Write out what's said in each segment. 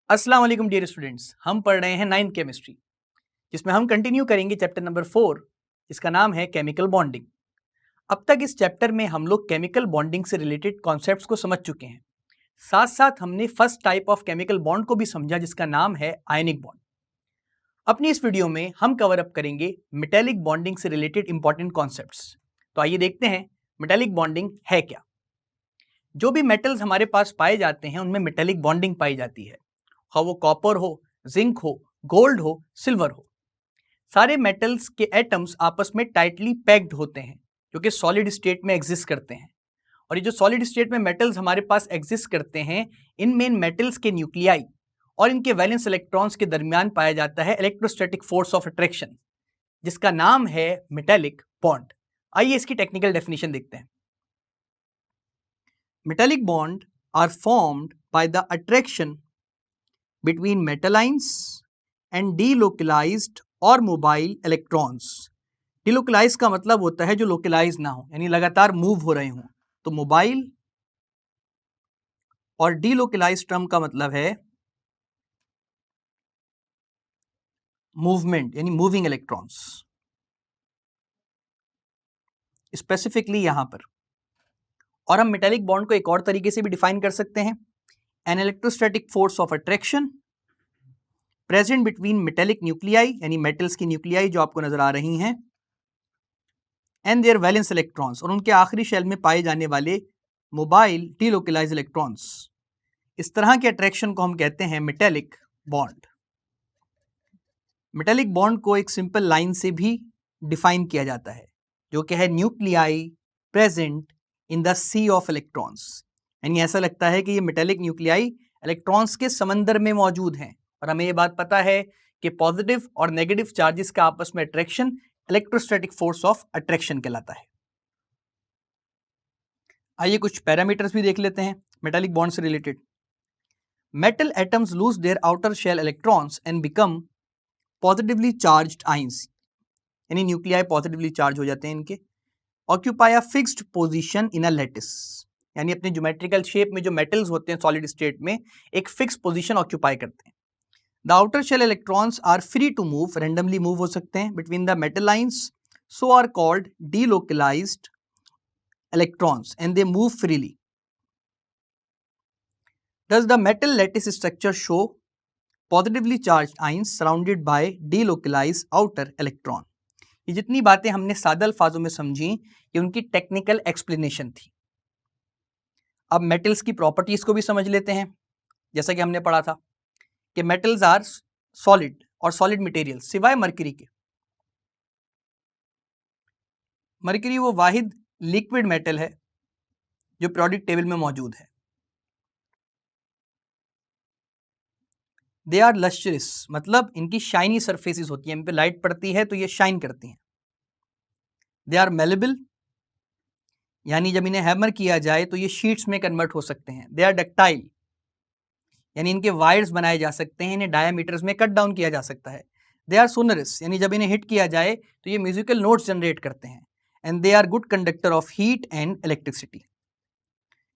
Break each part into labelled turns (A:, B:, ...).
A: अस्सलाम वालेकुम dear students, हम पढ़ रहे हैं 9th केमिस्ट्री, जिसमें हम कंटिन्यू करेंगे चैप्टर नंबर 4, जिसका नाम है केमिकल बॉन्डिंग। अब तक इस चैप्टर में हम लोग केमिकल बॉन्डिंग से रिलेटेड कॉन्सेप्ट्स को समझ चुके हैं। साथ साथ हमने first type of chemical bond को भी समझा, जिसका नाम है आयनिक बॉन्ड। अपनी इस वीडियो में हम कवर अप करेंगे मेटेलिक बॉन्डिंग से रिलेटेड इंपॉर्टेंट कॉन्सेप्ट्स। तो आइए देखते हैं मेटेलिक बॉन्डिंग है क्या। जो भी मेटल्स हमारे पास पाए जाते हैं उनमें मेटेलिक बॉन्डिंग पाई जाती है, हाँ वो कॉपर हो, जिंक हो, गोल्ड हो, सिल्वर हो। सारे मेटल्स के एटम्स आपस में टाइटली पैक्ड होते हैं, जो कि सॉलिड स्टेट में एग्जिस्ट करते हैं। और ये जो सॉलिड स्टेट में मेटल्स हमारे पास एग्जिस्ट करते हैं, इन मेन मेटल्स के न्यूक्लियाई और इनके वैलेंस इलेक्ट्रॉन्स के दरमियान पाया जाता है इलेक्ट्रोस्टैटिक फोर्स ऑफ अट्रैक्शन, जिसका नाम है मेटेलिक बॉन्ड। आइए इसकी टेक्निकल डेफिनेशन देखते हैं। Metallic bond are formed by the attraction between metal ions and delocalized और मोबाइल इलेक्ट्रॉन्स। डिलोकलाइज का मतलब होता है जो लोकलाइज ना हो, यानी लगातार मूव हो रहे हों। तो मोबाइल और डीलोकलाइज टर्म का मतलब है मूवमेंट, यानी मूविंग इलेक्ट्रॉन्स स्पेसिफिकली यहां पर। और हम मेटेलिक बॉन्ड को एक और तरीके से भी डिफाइन कर सकते हैं, an electrostatic force of attraction present between metallic nuclei, यानी मेटल्स की न्यूक्लियाई जो आपको नजर आ रही हैं, एंड देयर वैलेंस इलेक्ट्रॉन्स, और उनके आखिरी शेल में पाए जाने वाले मोबाइल डीलोकलाइज इलेक्ट्रॉन्स। इस तरह के अट्रैक्शन को हम कहते हैं मेटेलिक बॉन्ड। मेटेलिक बॉन्ड को एक सिंपल लाइन से भी डिफाइन किया जाता है, जो कि है nuclei present in the sea of electrons. यानी ऐसा लगता है कि ये मेटेलिक न्यूक्लियाई इलेक्ट्रॉन्स के समंदर में मौजूद हैं। और हमें ये बात पता है कि पॉजिटिव और नेगेटिव चार्जेस का आपस में attraction electrostatic force of attraction कहलाता है। आइए कुछ पैरामीटर्स भी देख लेते हैं मेटेलिक बॉन्ड से related. Metal atoms lose their outer shell electrons and become positively charged ions, यानी न्यूक्लियाई पॉजिटिवली चार्ज हो जाते हैं इनके। Occupy a fixed position in a lattice, यानी अपने ज्योमेट्रिकल शेप में जो मेटल्स होते हैं सॉलिड स्टेट में एक फिक्स पोजीशन ऑक्यूपाई करते हैं। The outer shell electrons are free to move, randomly move हो सकते हैं between the metal lines, so are called delocalized electrons and they move freely. Does the metal lattice structure show positively charged ions surrounded by delocalized outer electron? ये जितनी बातें हमने सादे अल्फाजों में समझी, ये उनकी टेक्निकल एक्सप्लेनेशन थी। अब मेटल्स की प्रॉपर्टीज को भी समझ लेते हैं। जैसा कि हमने पढ़ा था कि मेटल्स आर सॉलिड और सॉलिड मटेरियल सिवाय मरकरी के। मरकरी वो वाहिद लिक्विड मेटल है जो पीरियोडिक टेबल में मौजूद है। दे आर लस्ट्रस, मतलब इनकी शाइनी सरफेसेस होती हैं, इन पे लाइट पड़ती है तो ये शाइन करती हैं। दे आर मेलेबल, यानी जब इन्हें हैमर किया जाए तो ये शीट्स में कन्वर्ट हो सकते हैं। दे आर डक्टाइल, यानी इनके वायर्स बनाए जा सकते हैं, इन्हें डायमीटर्स में कट डाउन किया जा सकता है। दे आर सोनरस, यानी जब इन्हें हिट किया जाए तो ये म्यूजिकल नोट्स जनरेट करते हैं। And they are good conductor of heat and electricity.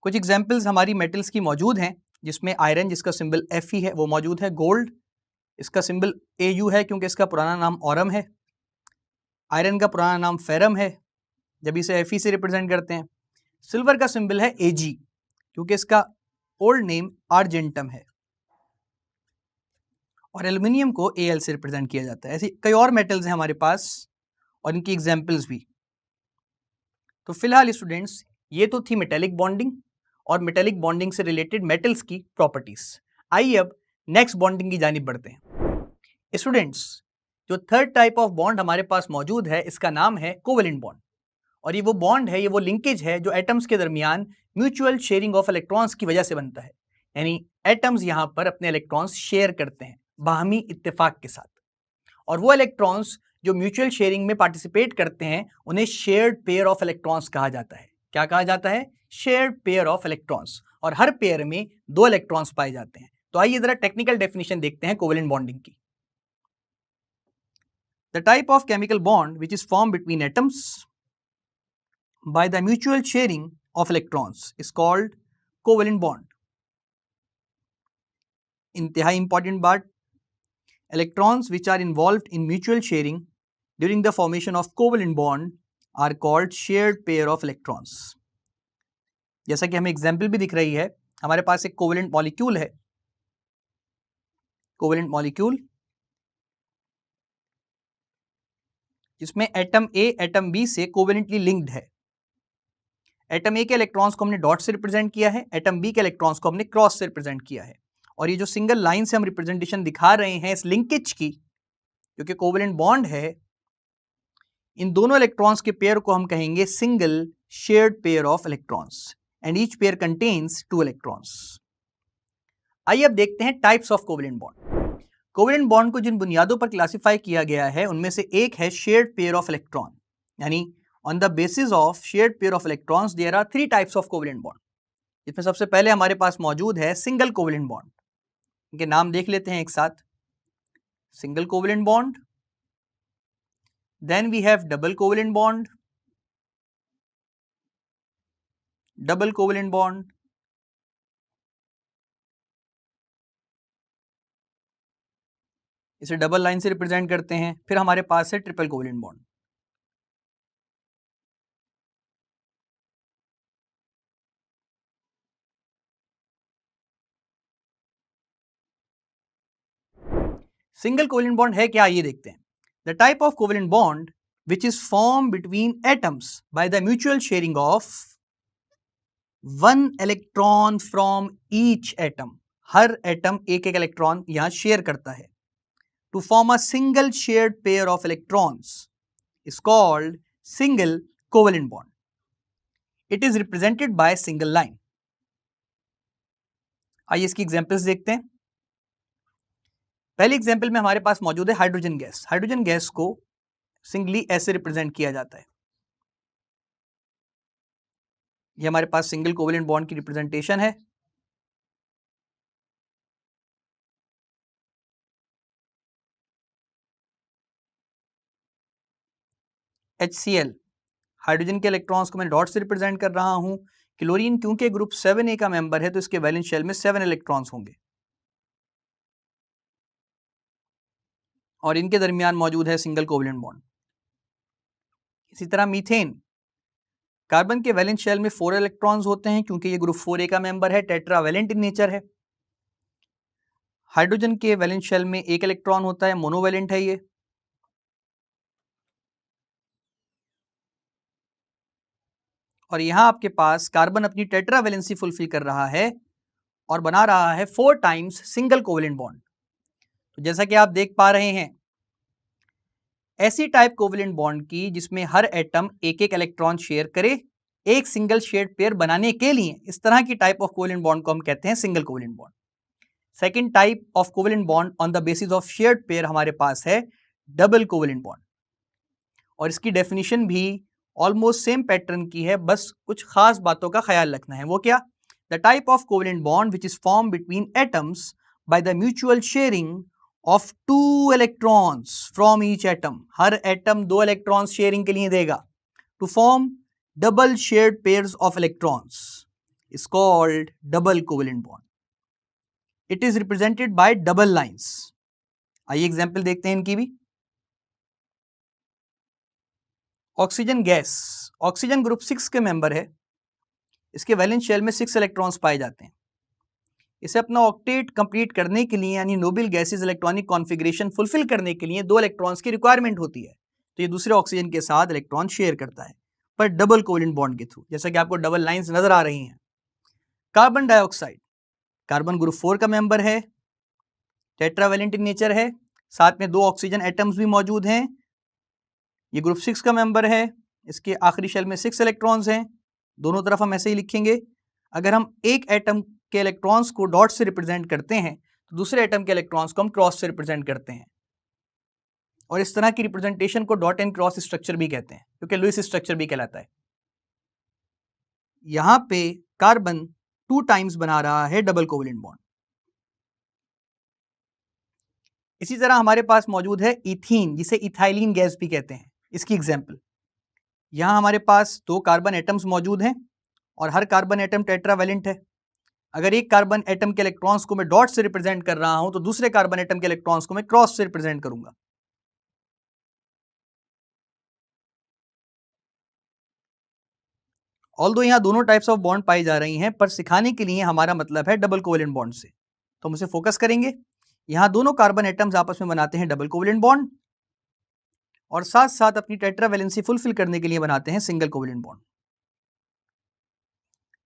A: कुछ एग्जाम्पल्स हमारी मेटल्स की मौजूद हैं, जिसमें आयरन जिसका सिंबल Fe है वो मौजूद है। गोल्ड, इसका सिंबल Au है क्योंकि इसका पुराना नाम ऑरम है। आयरन का पुराना नाम फेरम है, जब इसे Fe से रिप्रेजेंट करते हैं। सिल्वर का सिंबल है Ag क्योंकि इसका ओल्ड नेम आर्जेंटम है। और एल्युमिनियम को Al से रिप्रेजेंट किया जाता है। ऐसे कई और मेटल्स हैं हमारे पास और इनकी एग्जाम्पल्स भी। तो फिलहाल स्टूडेंट्स, ये तो थी मेटेलिक बॉन्डिंग और मेटेलिक बॉन्डिंग से रिलेटेड मेटल्स की प्रॉपर्टीज। आइए अब नेक्स्ट बॉन्डिंग की जानिब बढ़ते हैं। स्टूडेंट्स, जो थर्ड टाइप ऑफ बॉन्ड हमारे पास मौजूद है इसका नाम है कोवेलेंट बॉन्ड। और ये वो बॉन्ड है, ये वो लिंकेज है जो एटम्स के दरमियान म्यूचुअल शेयरिंग ऑफ इलेक्ट्रॉन्स की वजह से बनता है। यानी एटम्स यहां पर अपने इलेक्ट्रॉन्स शेयर करते हैं बाहमी इत्तेफाक के साथ। और वो इलेक्ट्रॉन्स जो म्यूचुअल शेयरिंग में पार्टिसिपेट करते हैं उन्हें शेयर्ड पेयर ऑफ इलेक्ट्रॉन्स कहा जाता है। क्या कहा जाता है? Shared pair of electrons. और हर पेयर में 2 इलेक्ट्रॉन्स पाए जाते हैं। तो आइए जरा टेक्निकल डेफिनेशन देखते हैं कोवेलेंट बॉन्डिंग की। The type of chemical bond which is form between atoms by the mutual sharing of electrons is called covalent bond. इंतहाई इंपॉर्टेंट बात, electrons which are involved in mutual sharing during the formation of covalent bond are called shared pair of electrons. जैसा कि हमें example भी दिख रही है, हमारे पास एक कोवेलेंट मॉलिक्यूल है, कोवेलेंट मॉलिक्यूल जिसमें एटम ए एटम बी से कोवेलेंटली लिंक्ड है। एटम ए के इलेक्ट्रॉन्स को हमने डॉट से रिप्रेजेंट किया है, एटम बी के इलेक्ट्रॉन्स को हमने क्रॉस से रिप्रेजेंट किया है। और ये जो सिंगल लाइन से हम रिप्रेजेंटेशन दिखा रहे हैं इस लिंकेज की, क्योंकि कोवेलेंट बॉन्ड है, इन दोनों इलेक्ट्रॉन्स के पेयर को हम कहेंगे single shared pair of electrons and each pair contains 2 electrons. आइए अब देखते हैं types of covalent bond. Covalent bond को जिन बुनियादों पर क्लासिफाई किया गया है उनमें से एक है शेयर्ड पेयर ऑफ इलेक्ट्रॉन, यानी on the basis of shared pair of electrons there are 3 types of covalent bond। इसमें सबसे पहले हमारे पास मौजूद है सिंगल कोवेलेंट बॉन्ड। इनके नाम देख लेते हैं एक साथ, single covalent bond, then we have double covalent bond, double covalent bond, इसे डबल लाइन से रिप्रेजेंट करते हैं। फिर हमारे पास है triple covalent bond. Single covalent bond है क्या, ये देखते हैं। The type of covalent bond which is formed between atoms by the mutual sharing of one electron from each atom। Her atom एक एक इलेक्ट्रॉन यहां शेयर करता है। to form a single shared pair of electrons is called single covalent bond। it is represented by single line। आइए इसकी examples देखते हैं। पहले एग्जांपल में हमारे पास मौजूद है हाइड्रोजन गैस। हाइड्रोजन गैस को सिंगली ऐसे रिप्रेजेंट किया जाता है। ये हमारे पास सिंगल कोवेलेंट बॉन्ड की रिप्रेजेंटेशन है। HCl, हाइड्रोजन के इलेक्ट्रॉन्स को मैं डॉट से रिप्रेजेंट कर रहा हूं। क्लोरीन क्योंकि ग्रुप 7A का मेंबर है तो इसके वैलेंस शेल में 7 इलेक्ट्रॉन्स होंगे और इनके दरमियान मौजूद है सिंगल कोवेलेंट बॉन्ड। इसी तरह मीथेन, कार्बन के वैलेंस शेल में 4 इलेक्ट्रॉन्स होते हैं क्योंकि ये ग्रुप 4A का मेंबर है, टेट्रावैलेंट इन नेचर है। हाइड्रोजन के वैलेंस शेल में 1 इलेक्ट्रॉन होता है, मोनोवैलेंट है ये। और यहां आपके पास कार्बन अपनी टेट्रावैलेंसी फुलफिल कर रहा है और बना रहा है 4 टाइम्स सिंगल कोवेलेंट बॉन्ड। तो जैसा कि आप देख पा रहे हैं, ऐसी टाइप कोवेलेंट बॉन्ड की जिसमें हर एटम एक एक इलेक्ट्रॉन शेयर करे एक सिंगल शेयर्ड पेयर बनाने के लिए, इस तरह की टाइप ऑफ कोवेलेंट बॉन्ड को हम कहते हैं single covalent bond. Second type of covalent bond on the basis of shared pair हमारे पास है डबल कोवेलेंट बॉन्ड, और इसकी डेफिनेशन भी ऑलमोस्ट सेम पैटर्न की है, बस कुछ खास बातों का ख्याल रखना है। वो क्या? The type of covalent bond which is form between atoms by the mutual sharing of 2 electrons from each atom. हर एटम 2 इलेक्ट्रॉन्स शेयरिंग के लिए देगा। To form double shared pairs of electrons is called double covalent bond. It is represented by double lines. आइए example देखते हैं इनकी भी। Oxygen gas, oxygen group 6 के मेंबर है। इसके वैलेंस शेल में 6 इलेक्ट्रॉन्स पाए जाते हैं। इसे अपना ऑक्टेट कंप्लीट करने के लिए यानी noble gases electronic configuration fulfil करने के लिए 2 इलेक्ट्रॉन्स की रिक्वायरमेंट होती है, तो ये दूसरे ऑक्सीजन के साथ इलेक्ट्रॉन शेयर करता है, पर डबल कोवेलेंट बॉन्ड के थ्रू, जैसा कि आपको डबल लाइंस नजर आ रही हैं। कार्बन डाइऑक्साइड, कार्बन ग्रुप 4 का मेंबर है, टेट्रावैलेंट इन नेचर है, साथ में 2 ऑक्सीजन एटम्स भी मौजूद हैं। ये ग्रुप 6 का मेंबर है, इसके आखिरी शेल में 6 इलेक्ट्रॉन्स हैं। दोनों तरफ हम ऐसे ही लिखेंगे। अगर हम एक एटम के इलेक्ट्रॉन्स को डॉट से रिप्रेजेंट करते हैं तो दूसरे एटम के इलेक्ट्रॉन्स को हम क्रॉस से रिप्रेजेंट करते हैं, और इस तरह की representation co dot and cross structure भी कहते हैं, क्योंकि लुईस स्ट्रक्चर भी कहलाता है। यहां पे कार्बन 2 टाइम्स बना रहा है डबल कोवेलेंट बॉन्ड। इसी तरह हमारे पास मौजूद है इथीन, जिसे इथाइलिन गैस भी कहते हैं। इसकी एग्जाम्पल, यहां हमारे पास 2 कार्बन एटम्स मौजूद हैं और हर कार्बन एटम टेट्रावैलेंट है। अगर एक कार्बन एटम के इलेक्ट्रॉन्स को मैं डॉट से रिप्रेजेंट कर रहा हूं तो दूसरे कार्बन एटम के इलेक्ट्रॉन्स को मैं क्रॉस से रिप्रेजेंट करूंगा। ऑल्दो यहां दोनों टाइप्स ऑफ बॉन्ड पाई जा रही हैं, पर सिखाने के लिए हमारा मतलब है डबल कोवेलेंट बॉन्ड से, तो हम उसे फोकस करेंगे। यहां दोनों कार्बन एटम्स आपस में बनाते हैं डबल कोवेलेंट बॉन्ड और साथ साथ अपनी टेट्रावैलेंसी फुलफिल करने के लिए बनाते हैं सिंगल कोवेलेंट बॉन्ड।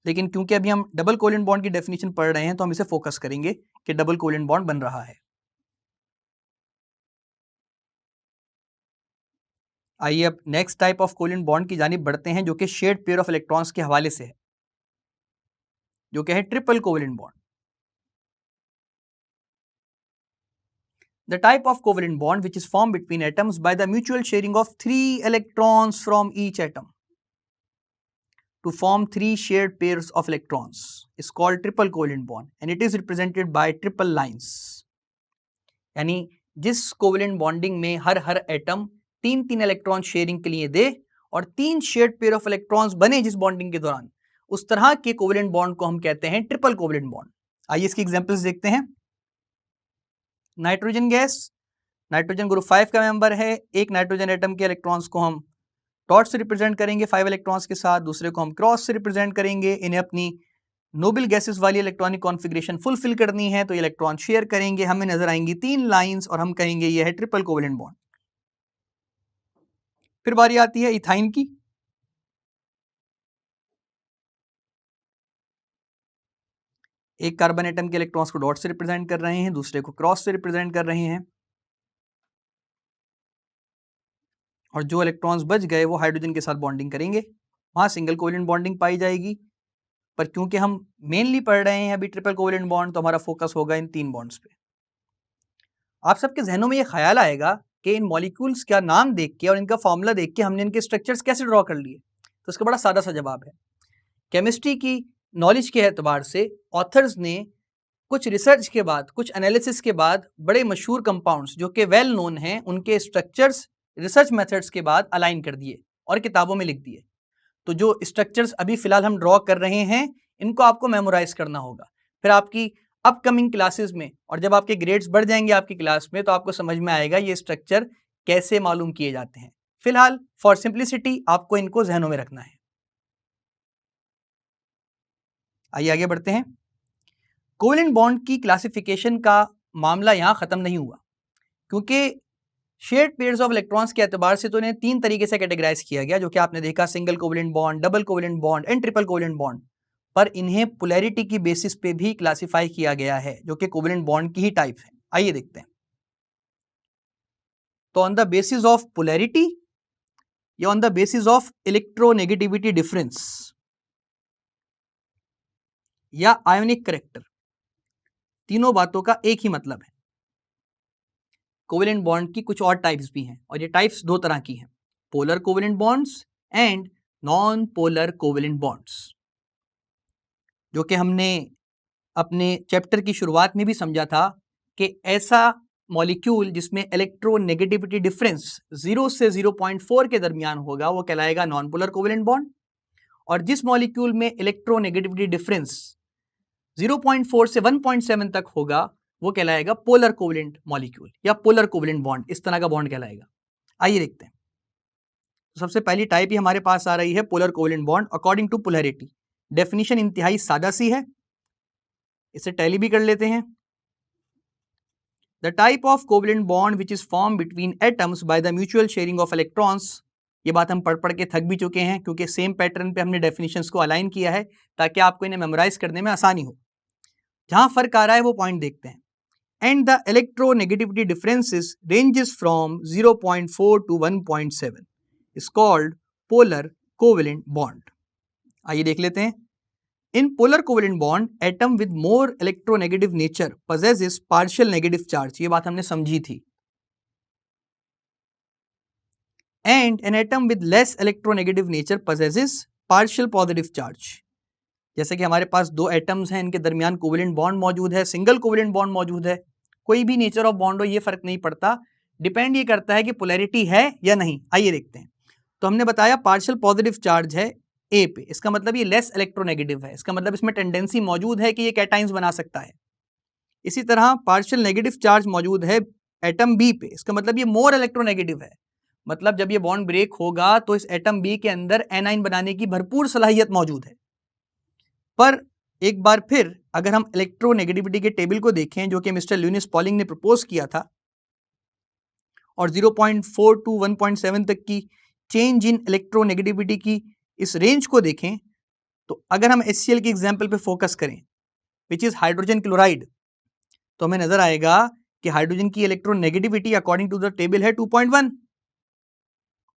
A: लेकिन क्योंकि अभी हम डबल कोवेलेंट बॉन्ड की डेफिनेशन पढ़ रहे हैं तो हम इसे फोकस करेंगे कि डबल कोवेलेंट बॉन्ड बन रहा है। आइए अब next type of covalent bond की जानिब बढ़ते हैं, जो कि शेयर्ड पेयर ऑफ इलेक्ट्रॉन्स के हवाले से है, जो कि है triple covalent bond. The type of covalent bond which is formed between atoms by the mutual sharing of 3 electrons from each atom to form 3 shared pairs of electrons is called triple covalent bond and it is represented by triple lines। यानी जिस covalent bonding में हर atom 3 electron sharing के लिए दे और 3 shared pair of electrons बने जिस bonding के दौरान, उस तरह के कोवेलेंट बॉन्ड को हम कहते हैं ट्रिपल कोवेलेंट बॉन्ड। आइए इसकी एग्जांपल्स देखते हैं। नाइट्रोजन गैस, नाइट्रोजन ग्रुप 5 का मेंबर है। एक नाइट्रोजन एटम के इलेक्ट्रॉन्स को हम डॉट से रिप्रेजेंट करेंगे 5 इलेक्ट्रॉन्स के साथ, दूसरे को हम क्रॉस से रिप्रेजेंट करेंगे। इन्हें अपनी नोबल गैसेस वाली इलेक्ट्रॉनिक कॉन्फ़िगरेशन फुलफिल करनी है तो इलेक्ट्रॉन शेयर करेंगे, हमें नजर आएंगी 3 लाइंस और हम कहेंगे यह है ट्रिपल कोवेलेंट बॉन्ड। फिर बारी आती है इथाइन की। एक कार्बन एटम के इलेक्ट्रॉन्स को डॉट से रिप्रेजेंट कर रहे हैं, दूसरे को क्रॉस से रिप्रेजेंट कर रहे हैं और जो इलेक्ट्रॉन्स बच गए वो हाइड्रोजन के साथ बॉन्डिंग करेंगे, वहां सिंगल कोवेलेंट बॉन्डिंग पाई जाएगी। पर क्योंकि हम मेनली पढ़ रहे हैं अभी ट्रिपल कोवेलेंट बॉन्ड, तो हमारा फोकस होगा इन 3 बॉन्ड्स पे। आप सबके जहनों में ये ख्याल आएगा कि इन मॉलिक्यूल्स का नाम देख के और इनका फॉर्मूला देख के हमने इनके स्ट्रक्चर्स कैसे ड्रॉ कर लिए, तो इसका बड़ा सादा सा जवाब है। केमिस्ट्री की नॉलेज के एतबार से ऑथर्स ने कुछ रिसर्च के बाद, कुछ एनालिसिस के बाद बड़े मशहूर कंपाउंड्स जो कि वेल नोन हैं, उनके स्ट्रक्चर्स रिसर्च मेथड्स के बाद अलाइन कर दिए और किताबों में लिख दिए। तो जो स्ट्रक्चर्स अभी फिलहाल हम ड्रॉ कर रहे हैं, इनको आपको मेमोराइज करना होगा। फिर आपकी अपकमिंग क्लासेस में और जब आपके ग्रेड्स बढ़ जाएंगे आपकी क्लास में, तो आपको समझ में आएगा ये स्ट्रक्चर कैसे मालूम किए जाते हैं। फिलहाल फॉर सिंप्लिसिटी आपको इनको जहनों में रखना है। आइए आगे बढ़ते हैं। कोवेलेंट बॉन्ड की क्लासिफिकेशन का मामला यहां खत्म नहीं हुआ, क्योंकि शेयर्ड पेयर्स ऑफ इलेक्ट्रॉन्स के एतबार से तो इन्हें 3 तरीके से कैटेगराइज किया गया, जो कि आपने देखा single covalent bond, double covalent bond and triple covalent bond. पर इन्हें पोलैरिटी की बेसिस पे भी क्लासिफाई किया गया है, जो कि कोवेलेंट बॉन्ड की ही टाइप है। आइए देखते हैं। तो on the basis of polarity या on the basis of electronegativity difference या आयोनिक करेक्टर, तीनों बातों का एक ही मतलब है। कोवेलेंट बॉन्ड की कुछ और टाइप्स भी हैं और ये टाइप्स 2 तरह की हैं, polar covalent bonds and non polar covalent bonds, जो कि हमने अपने चैप्टर की शुरुआत में भी समझा था कि ऐसा मॉलिक्यूल जिसमें इलेक्ट्रोनेगेटिविटी डिफरेंस 0 से 0.4 के दरमियान होगा वो कहलाएगा नॉन पोलर कोवेलेंट बॉन्ड, और जिस मॉलिक्यूल में इलेक्ट्रोनेगेटिविटी डिफरेंस 0.4 से 1.7 तक होगा वो कहलाएगा पोलर कोवेलेंट मॉलिक्यूल या पोलर कोवेलेंट बॉन्ड। इस तरह का बॉन्ड कहलाएगा। आइए देखते हैं। तो सबसे पहली टाइप ही हमारे पास आ रही है polar covalent bond according to polarity. Definition इंतहाई सादा सी है, इसे टैली भी कर लेते हैं। The type of covalent bond which is form between atoms by the mutual sharing of electrons. ये बात हम पढ़ के थक भी चुके हैं, क्योंकि सेम पैटर्न पे हमने डेफिनेशंस को अलाइन किया है ताकि आपको इन्हें मेमोराइज करने में आसानी हो। जहां फर्क आ रहा है वो पॉइंट देखते हैं। And the electronegativity differences ranges from 0.4 to 1.7 is called polar covalent bond. आइए देख लेते हैं। In polar covalent bond, atom with more electronegative nature possesses partial negative charge. ये बात हमने समझी थी। And an atom with less electronegative nature possesses partial positive charge. जैसे कि हमारे पास 2 एटम्स हैं, इनके दरमियान कोवेलेंट बॉन्ड मौजूद है, सिंगल कोवेलेंट बॉन्ड मौजूद है, कोई भी नेचर ऑफ बॉन्ड हो ये फर्क नहीं पड़ता, डिपेंड ये करता है कि पोलैरिटी है या नहीं। आइए देखते हैं। तो हमने बताया पार्शियल पॉजिटिव चार्ज है ए पे, इसका मतलब ये लेस इलेक्ट्रोनेगेटिव है, इसका मतलब इसमें टेंडेंसी मौजूद है कि ये कैटाइंस बना सकता है। इसी तरह पार्शियल नेगेटिव चार्ज मौजूद है एटम बी पे, इसका मतलब ये मोर इलेक्ट्रोनेगेटिव है, मतलब जब ये बॉन्ड ब्रेक होगा तो इस एटम बी के अंदर एनाइन बनाने की भरपूर सलाहियत मौजूद है। पर एक बार फिर अगर हम इलेक्ट्रोनेगेटिविटी के टेबल को देखें जो कि मिस्टर ल्यूनिस पॉलिंग ने प्रपोज किया था और 0.4 टू 1.7 तक की चेंज इन इलेक्ट्रोनेगेटिविटी की इस रेंज को देखें, तो अगर हम HCl के एग्जाम्पल पे फोकस करें विच इज हाइड्रोजन क्लोराइड, तो हमें नजर आएगा कि हाइड्रोजन की electronegativity according to the table है 2.1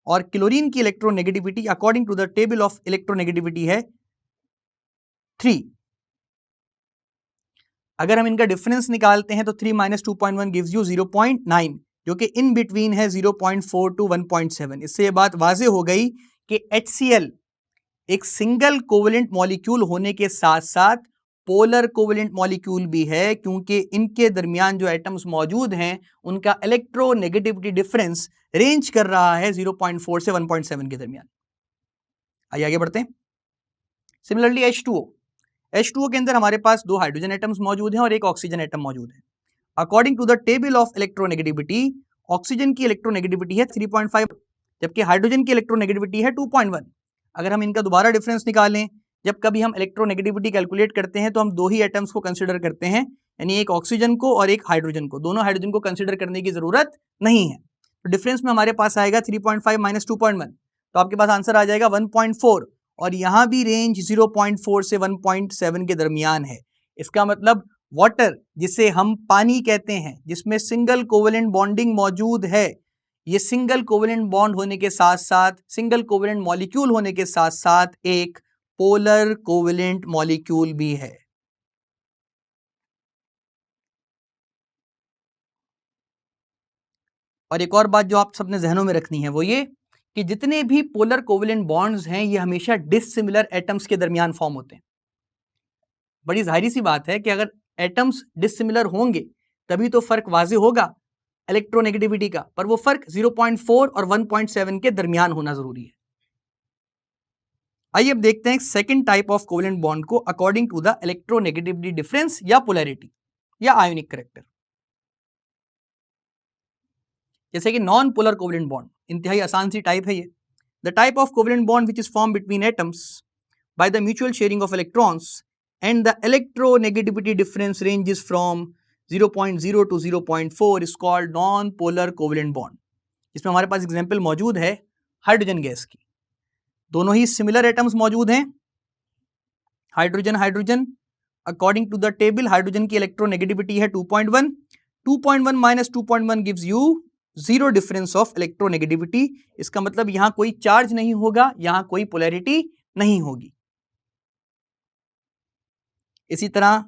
A: और क्लोरीन की electronegativity according to the table of electronegativity है 3। अगर हम इनका डिफरेंस निकालते हैं तो 3 माइनस 2.1 गिव्स यू 0.9 जो कि इन बिटवीन है 0.4 टू 1.7। इससे ये बात वाजे हो गई कि HCl एक सिंगल कोवेलेंट मॉलिक्यूल होने के साथ साथ पोलर कोवेलेंट मॉलिक्यूल भी है, क्योंकि इनके दरमियान जो एटम्स मौजूद हैं उनका इलेक्ट्रोनेगेटिविटी डिफरेंस रेंज कर रहा है 0.4 से 1.7 के दरमियान। आइए आगे बढ़ते हैं। सिमिलरली H2O के अंदर हमारे पास 2 हाइड्रोजन एटम्स मौजूद हैं और एक ऑक्सीजन एटम मौजूद है। According to the table of electronegativity oxygen की इलेक्ट्रोनेगेटिविटी है 3.5 जबकि हाइड्रोजन की इलेक्ट्रोनेगेटिविटी है 2.1। अगर हम इनका दोबारा डिफरेंस निकालें, जब कभी हम इलेक्ट्रोनेगेटिविटी कैलकुलेट करते हैं तो हम 2 ही एटम्स को कंसिडर करते हैं, यानी एक ऑक्सीजन को और एक हाइड्रोजन को, दोनों हाइड्रोजन को कंसिडर करने की जरूरत नहीं है। तो डिफरेंस में हमारे पास आएगा 3.5 माइनस 2.1, तो आपके पास आंसर आ जाएगा 1.4 और यहां भी रेंज 0.4 से 1.7 के दरमियान है। इसका मतलब वाटर जिसे हम पानी कहते हैं, जिसमें सिंगल कोवेलेंट बॉन्डिंग मौजूद है, ये सिंगल कोवेलेंट बॉन्ड होने के साथ साथ, सिंगल कोवेलेंट मॉलिक्यूल होने के साथ साथ एक पोलर कोवेलेंट मॉलिक्यूल भी है। और एक और बात जो आप सबने जहनों में रखनी है वो ये कि जितने भी पोलर कोवेलेंट बॉन्ड्स हैं ये हमेशा डिसिमिलर एटम्स के दरमियान फॉर्म होते हैं। बड़ी जाहिर सी बात है कि अगर एटम्स डिसिमिलर होंगे तभी तो फर्क वाजे होगा इलेक्ट्रोनेगेटिविटी का, पर वो फर्क 0.4 और 1.7 के दरमियान होना जरूरी है। आइए अब देखते हैं second type of covalent bond को according to the electronegativity difference या पोलैरिटी या आयोनिक करेक्टर। जैसे कि नॉन पोलर कोवेलेंट बॉन्ड, इंतहाई आसान सी टाइप है ये। The type of covalent bond which is form between atoms by the mutual sharing of electrons and the electronegativity difference ranges from 0.0 to 0.4 is called non-polar covalent bond। इसमें हमारे पास example मौजूद है hydrogen gas की। दोनों ही similar atoms मौजूद हैं, hydrogen hydrogen. According to the table hydrogen की electronegativity है 2.1। 2.1 minus 2.1 gives you 0 difference of electronegativity. इसका मतलब यहां कोई चार्ज नहीं होगा, यहां कोई पोलैरिटी नहीं होगी। इसी तरह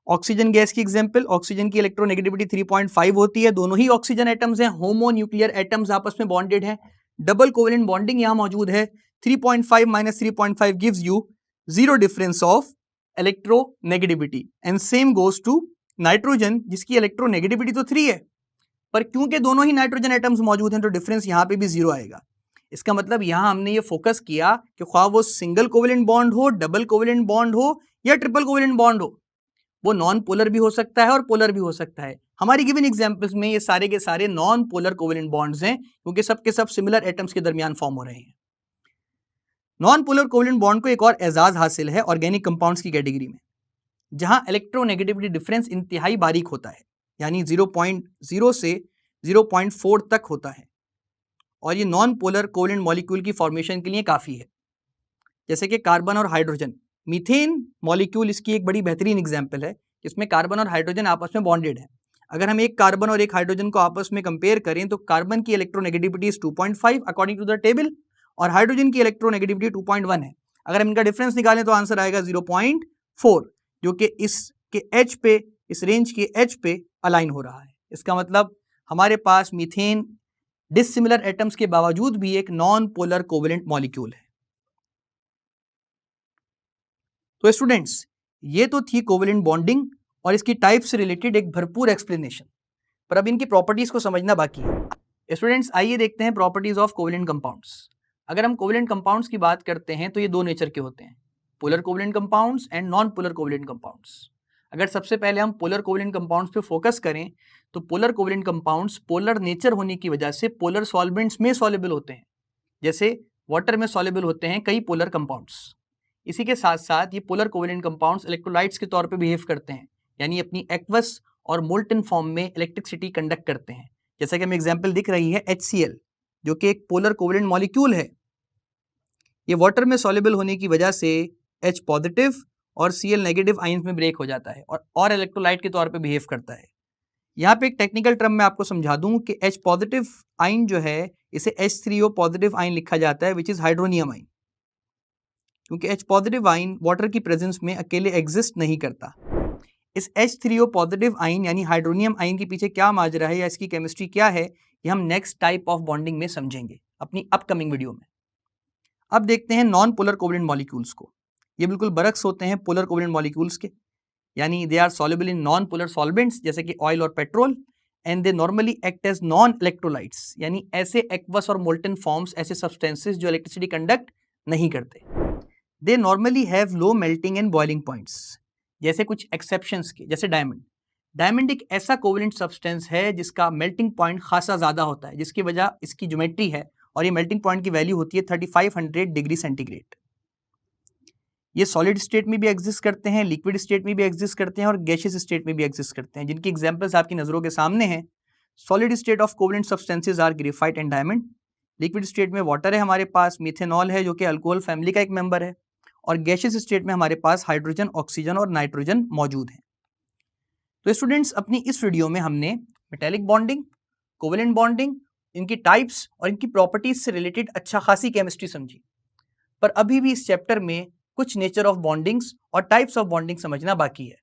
A: ऑक्सीजन गैस की एग्जांपल, ऑक्सीजन की इलेक्ट्रोनेगेटिविटी 3.5 होती है। दोनों ही ऑक्सीजन एटम्स हैं, होमोन्यूक्लियर एटम्स आपस में बॉन्डेड हैं, डबल कोवेलेंट बॉन्डिंग यहां मौजूद है। 3.5 minus 3.5 gives you 0 difference of electronegativity. And same goes to nitrogen जिसकी इलेक्ट्रोनेगेटिविटी तो 3 है, पर क्योंकि दोनों ही नाइट्रोजन एटम्स मौजूद हैं तो डिफरेंस यहां पे भी 0 आएगा। इसका मतलब यहां हमने ये फोकस किया कि ख्वाह वो सिंगल कोवेलेंट बॉन्ड हो, डबल कोवेलेंट बॉन्ड हो या ट्रिपल कोवेलेंट बॉन्ड हो, वो नॉन पोलर भी हो सकता है और पोलर भी हो सकता है। हमारी गिवन एग्जांपल्स में ये सारे के सारे नॉन पोलर कोवेलेंट बॉन्ड्स हैं क्योंकि सब के सब सिमिलर एटम्स के दरमियान फॉर्म हो रहे हैं। नॉन पोलर कोवेलेंट बॉन्ड को एक और एजाज हासिल है ऑर्गेनिक कंपाउंड्स की कैटेगरी में, जहां इलेक्ट्रोनेगेटिविटी डिफरेंस इंतहाई बारीक होता है, यानी 0.0 से 0.4 तक होता है, और ये नॉन पोलर कोवेलेंट मॉलिक्यूल की फॉर्मेशन के लिए काफी है। जैसे कि कार्बन और हाइड्रोजन, मीथेन मॉलिक्यूल इसकी एक बड़ी बेहतरीन एग्जांपल है, जिसमें कार्बन और हाइड्रोजन आपस में बॉन्डेड है। अगर हम एक कार्बन और एक हाइड्रोजन को आपस में कंपेयर करें तो कार्बन की electronegativity 2.5 according to the table और हाइड्रोजन की इलेक्ट्रोनेगेटिविटी 2.1 है। अगर हम इनका डिफरेंस निकालें तो आंसर आएगा 0.4, जो कि इसके एच पे, इस रेंज के एच पे अलाइन हो रहा है। इसका मतलब हमारे पास मीथेन डिसिमिलर एटम्स के बावजूद भी एक नॉन पोलर कोवेलेंट मॉलिक्यूल है। तो स्टूडेंट्स, ये तो थी कोवेलेंट बॉन्डिंग और इसकी टाइप से रिलेटेड एक भरपूर एक्सप्लेनेशन, पर अब इनकी प्रॉपर्टीज को समझना बाकी है। स्टूडेंट्स, आइए देखते हैं प्रॉपर्टीज ऑफ कोवेलेंट कंपाउंड्स। अगर हम कोवेलेंट कंपाउंड्स की बात करते हैं तो ये दो नेचर के होते हैं, polar covalent compounds and non polar covalent compounds. अगर सबसे पहले हम पोलर कोवेलेंट कंपाउंड्स पे फोकस करें तो polar covalent compounds polar nature होने की वजह से पोलर सॉल्वेंट्स में सॉल्युबल होते हैं, जैसे वाटर में सॉल्युबल होते हैं कई पोलर कंपाउंड्स। इसी के साथ साथ ये पोलर कोवेलेंट कंपाउंड्स इलेक्ट्रोलाइट्स के तौर पे बिहेव करते हैं, यानी अपनी एक्वस और मोल्टन फॉर्म में इलेक्ट्रिसिटी कंडक्ट करते हैं। जैसा कि हमें एग्जांपल दिख रही है HCl, जो कि एक पोलर कोवेलेंट मॉलिक्यूल है। ये वाटर में सॉल्युबल होने की वजह से H पॉजिटिव और Cl नेगेटिव आयंस में ब्रेक हो जाता है और इलेक्ट्रोलाइट के तौर पे बिहेव करता है। यहाँ पे एक टेक्निकल टर्म मैं आपको समझा दूं कि H पॉजिटिव आयन जो है इसे H3O पॉजिटिव आयन लिखा जाता है, विच इज हाइड्रोनियम आयन, क्योंकि H पॉजिटिव आयन वाटर की प्रेजेंस में अकेले एग्जिस्ट नहीं करता। इस H3O पॉजिटिव आयन यानी हाइड्रोनियम आयन के पीछे क्या माजरा है या इसकी केमिस्ट्री क्या है, ये हम नेक्स्ट टाइप ऑफ बॉन्डिंग में समझेंगे अपनी अपकमिंग वीडियो में। अब देखते हैं नॉन पोलर कोवेलेंट मॉलिक्यूल्स को। ये बिल्कुल बरक्स होते हैं पोलर कोवेलेंट मॉलिक्यूल्स के, यानी they are soluble in non polar solvents जैसे कि ऑयल और petrol, and they normally act as non electrolytes, यानी ऐसे एक्वस और मोल्टन फॉर्म्स, ऐसे सब्सटेंसेस जो इलेक्ट्रिसिटी कंडक्ट नहीं करते। They normally have low melting and boiling points, जैसे कुछ एक्सेप्शंस के, जैसे डायमंड। डायमंड एक ऐसा कोवेलेंट सब्सटेंस है जिसका मेल्टिंग पॉइंट खासा ज़्यादा होता है, जिसकी वजह इसकी ज्योमेट्री है, और ये मेल्टिंग पॉइंट की वैल्यू होती है 3500 डिग्री सेंटीग्रेड। ये सॉलिड स्टेट में भी एग्जिस्ट करते हैं, लिक्विड स्टेट में भी एग्जिस्ट करते हैं और गैशियस स्टेट में भी एग्जिस्ट करते हैं, जिनकी एग्जांपल्स आपकी नज़रों के सामने हैं। Solid state of covalent substances are graphite and diamond. Liquid state में वाटर है हमारे पास, मिथेनॉल है जो कि अल्कोहल फैमिली का एक मेंबर है, और गैशियस स्टेट में हमारे पास हाइड्रोजन, ऑक्सीजन और नाइट्रोजन मौजूद हैं। तो स्टूडेंट्स, अपनी इस वीडियो में हमने मेटेलिक बॉन्डिंग, कोवेलेंट बॉन्डिंग, इनकी टाइप्स और इनकी प्रॉपर्टीज से रिलेटेड अच्छा खासी केमिस्ट्री समझी, पर अभी भी इस चैप्टर में कुछ नेचर ऑफ बॉन्डिंग्स और टाइप्स ऑफ बॉन्डिंग समझना बाकी है।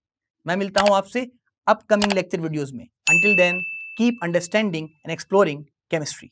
A: मैं मिलता हूं आपसे अपकमिंग लेक्चर वीडियोस में। Until then, keep understanding and exploring chemistry.